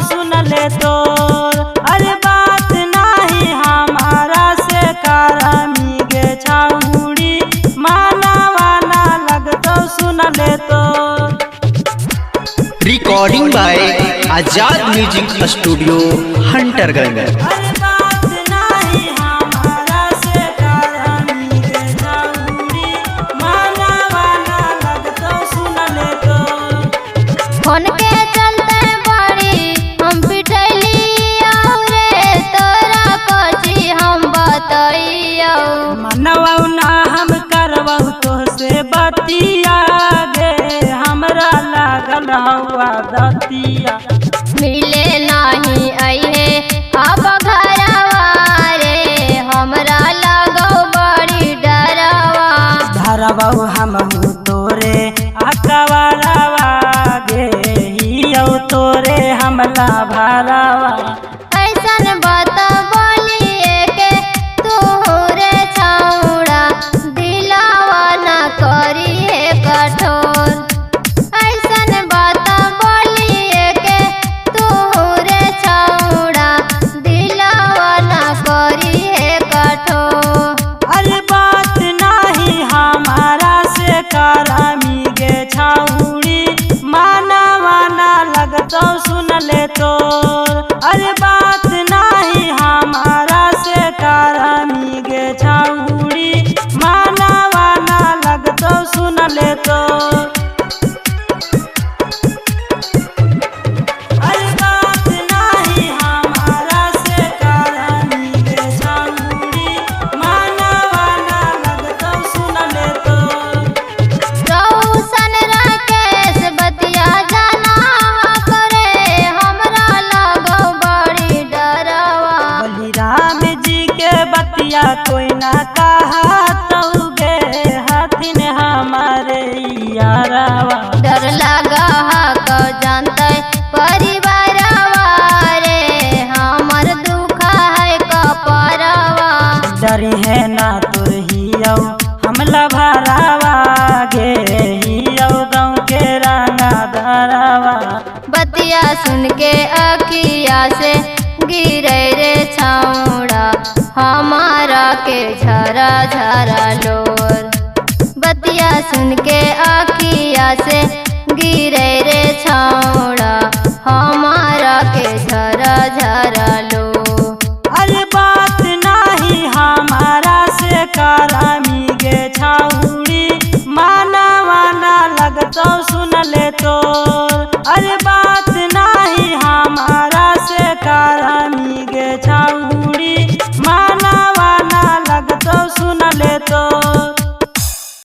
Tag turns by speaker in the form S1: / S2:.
S1: सुन ले तोर। अरे बात नहीं हमारा से करमी गे छौड़ी, मानवा ना लगतो सुन ले तोर।
S2: Recording by Azad music studio Hunterganj.
S1: अरे बात नहीं हमारा से करमी गे छौड़ी, मानवा ना लगतो सुन ले तोर।
S3: फोन के चलते बड़ी हम पिटैली रे, तोरा कोची हम बतैयो।
S1: मनवा ना हम करबहु तो से बतिया गे, हमरा लागल हवा दतिया।
S3: मिले नहीं अहे अब घरवा रे, हमरा लगो बड़ी डरवा।
S1: धरबहु हमहु तोरे अकबरवा गे, हियौ तोरे हमला भरवा।
S3: ऐसन बात बोलिए के तू रे छौड़ा, दिलावा न करी है कठोर। ऐसन बात बोलिए के तू रे छौड़ा, दिलावा न करी है कठोर।
S1: अरे बात नहीं हमारा से करमी गे छौड़ी, मानवा ना लगतो सुन ले तोर। अरे बात नहीं हमारा से करमी गे छौड़ी, मानवा ना लगतो सुन ले तोर। अरे बात नहीं हमारा से करमी गे छौड़ी, मानवा ना लगतो सुन ले तोर।
S3: रौशन राकेश बतिया जाना करे, हमरा लगो बड़ी डरवा।
S1: बलिराम जी के बतिया कोई ना कहा तो गे, हथिन हमारे यारवा।
S3: डर लगा को जानते परिवारवा रे, हमर दुख है कपरवा।
S1: डरी है ना तुर हियौ हमला भरावा गे, हियौ गाँव के राना धरावा।
S3: बतिया सुन के अखिया से गिरे रे छौड़ा, हमारा के झरा झरा लोर। बतिया सुन के अखिया से गिरे रे छौड़ा, हमारा के झरा झरा